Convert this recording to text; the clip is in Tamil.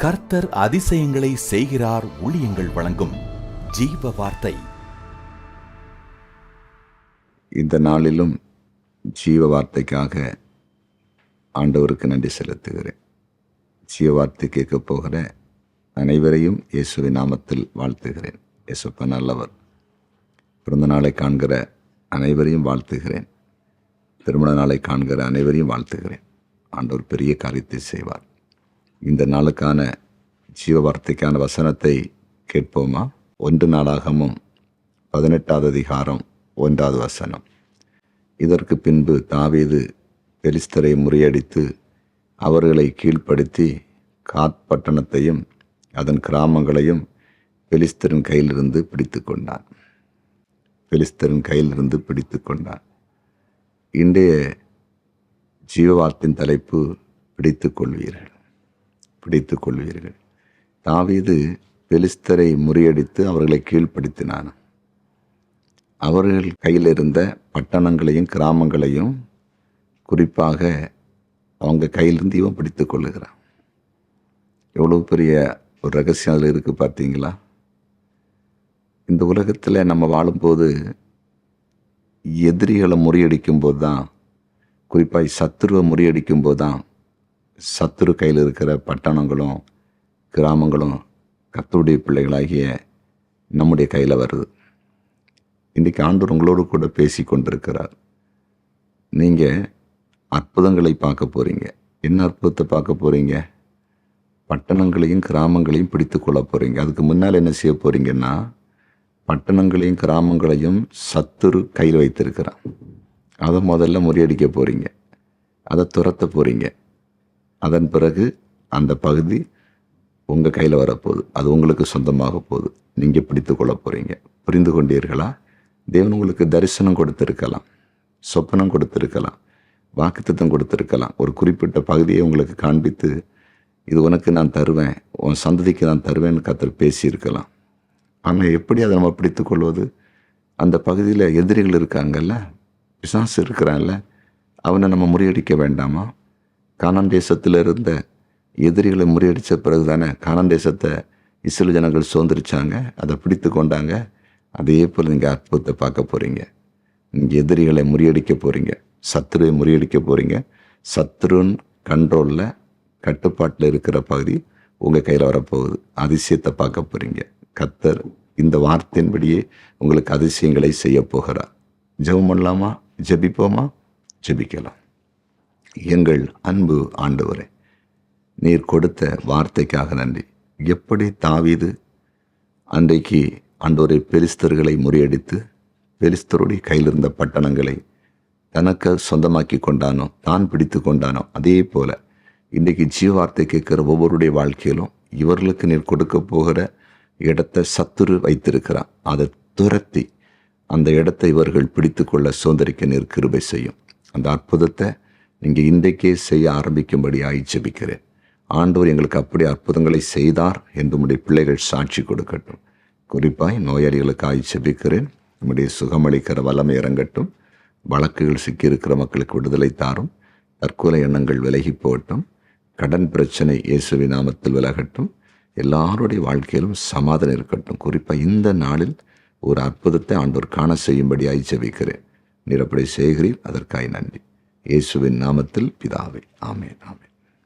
கர்த்தர் அதிசயங்களை செய்கிறார். ஊழியங்கள் வழங்கும் ஜீவ வார்த்தை. இந்த நாளிலும் ஜீவ வார்த்தைக்காக ஆண்டவருக்கு நன்றி செலுத்துகிறேன். ஜீவ வார்த்தை கேட்க போகிற அனைவரையும் இயேசுவின் நாமத்தில் வாழ்த்துகிறேன். இயேசுப்பா நல்லவர். பிறந்த நாளை காண்கிற அனைவரையும் வாழ்த்துகிறேன். திருமண நாளை காண்கிற அனைவரையும் வாழ்த்துகிறேன். ஆண்டவர் பெரிய காரியத்தை செய்வார். இந்த நாளுக்கான ஜீவ வார்த்தைக்கான வசனத்தை கேட்போமா? 1 நாளாகமம் 18வது அதிகாரம் 1வது வசனம். இதற்கு பின்பு தாவீது பெலிஸ்தரை முறியடித்து அவர்களை கீழ்ப்படுத்தி காத் பட்டணத்தையும் அதன் கிராமங்களையும் பெலிஸ்தரின் கையிலிருந்து பிடித்து கொண்டான். இன்றைய ஜீவவார்த்தையின் தலைப்பு பிடித்துக் கொள்வீர்கள். தாவீது பெலிஸ்தரை முறியடித்து அவர்களை கீழ்ப்படுத்தினான். அவர்கள் கையில் இருந்த பட்டணங்களையும் கிராமங்களையும் குறிப்பாக அவங்க கையிலிருந்து இவன் பிடித்து கொள்ளுகிறான். எவ்வளோ பெரிய ஒரு ரகசியம் அதில் இருக்குது பார்த்தீங்களா? இந்த உலகத்தில் நம்ம வாழும்போது எதிரிகளை முறியடிக்கும் போது தான், குறிப்பாக சத்துருவை முறியடிக்கும் போது தான் சத்துரு கையில் இருக்கிற பட்டணங்களும் கிராமங்களும் கர்த்தருடைய பிள்ளைகளாகிய நம்முடைய கையில் வருது. இன்றைக்கி ஆண்டவர் உங்களோடு கூட பேசி கொண்டிருக்கிறார். நீங்கள் அற்புதங்களை பார்க்க போகிறீங்க. என்ன அற்புதத்தை பார்க்க போகிறீங்க? பட்டணங்களையும் கிராமங்களையும் பிடித்து கொள்ள போகிறீங்க. அதுக்கு முன்னால் என்ன செய்ய போகிறீங்கன்னா, பட்டணங்களையும் கிராமங்களையும் சத்துரு கையில் வைத்திருக்கிறான். அதை முதல்ல முறியடிக்க போகிறீங்க. அதை துரத்த போகிறீங்க. அதன் பிறகு அந்த பகுதி உங்கள் கையில் வரப்போகுது. அது உங்களுக்கு சொந்தமாக போகுது. நீங்கள் பிடித்து கொள்ள போகிறீங்க. புரிந்து கொண்டீர்களா? தேவன் உங்களுக்கு தரிசனம் கொடுத்துருக்கலாம், சொப்பனம் கொடுத்துருக்கலாம், வாக்குத்தத்தம் கொடுத்துருக்கலாம். ஒரு குறிப்பிட்ட பகுதியை உங்களுக்கு காண்பித்து, இது உனக்கு நான் தருவேன், உன் சந்ததிக்கு நான் தருவேன்னு கர்த்தர் பேசியிருக்கலாம். ஆனால் எப்படி அதை நம்ம பிடித்து கொள்வது? அந்த பகுதியில் எதிரிகள் இருக்காங்கல்ல, பிசாசு இருக்கிறான்ல, அவனை நம்ம முறியடிக்க வேண்டாமா? கானான் தேசத்தில் இருந்த எதிரிகளை முறியடித்த பிறகு தானே கானான் தேசத்தை இஸ்ரவேல் ஜனங்கள் சுதந்திரிச்சாங்க. அதை பிடித்து கொண்டாங்க. அதே போல் நீங்கள் அற்புதத்தை பார்க்க போகிறீங்க. நீங்கள் எதிரிகளை முறியடிக்க போகிறீங்க, சத்துருவை முறியடிக்க போகிறீங்க. சத்துருன் கண்ட்ரோலில், கட்டுப்பாட்டில் இருக்கிற பகுதி உங்கள் கையில் வரப்போகுது. அதிசயத்தை பார்க்க போகிறீங்க. கர்த்தர் இந்த வார்த்தையின்படியே உங்களுக்கு அதிசயங்களை செய்ய போகிறார். ஜெபம் பண்ணலாமா? ஜெபிப்போமா? ஜெபிக்கலாம். எங்கள் அன்பு ஆண்டவரே, நீர் கொடுத்த வார்த்தைக்காக நன்றி. எப்படி தாவீது அன்றைக்கு ஆண்டவரை பெலிஸ்தர்களை முறியடித்து பெலிஸ்தருடைய கையில் இருந்த பட்டணங்களை தனக்கு சொந்தமாக்கி கொண்டானோ, தான் பிடித்து கொண்டானோ, அதே போல இன்றைக்கு ஜீவார்த்தை கேட்குற ஒவ்வொருடைய வாழ்க்கையிலும் இவர்களுக்கு நீர் கொடுக்க போகிற இடத்தை சத்துரு வைத்திருக்கிறான். அதை துரத்தி அந்த இடத்தை இவர்கள் பிடித்து கொள்ள சுதந்திரிக்க நீர் கிருபை செய்யும். அந்த அற்புதத்தை நீங்கள் இன்றைக்கே செய்ய ஆரம்பிக்கும்படியாய் ஜெபிக்கிறேன். ஆண்டவர் எங்களுக்கு அப்படி அற்புதங்களை செய்தார் என்று உம்முடைய பிள்ளைகள் சாட்சி கொடுக்கட்டும். குறிப்பாய் நோயாளிகளுக்காய் ஜெபிக்கிறேன். நம்முடைய சுகமளிக்கிற வல்லமை இறங்கட்டும். வழக்குகள் சிக்கியிருக்கிற மக்களுக்கு விடுதலை தாரும். தற்கொலை எண்ணங்கள் விலகி போகட்டும். கடன் பிரச்சனை இயேசுவின் நாமத்தில் விலகட்டும். எல்லாருடைய வாழ்க்கையிலும் சமாதானம் இருக்கட்டும். குறிப்பாக இந்த நாளில் ஒரு அற்புதத்தை ஆண்டவர் காண செய்யும்படியாய் ஜெபிக்கிறேன். நீர் அப்படி செய்கிறீர், அதற்காய் நன்றி. இயேசுவின் நாமத்தில் பிதாவே, ஆமென், ஆமென்.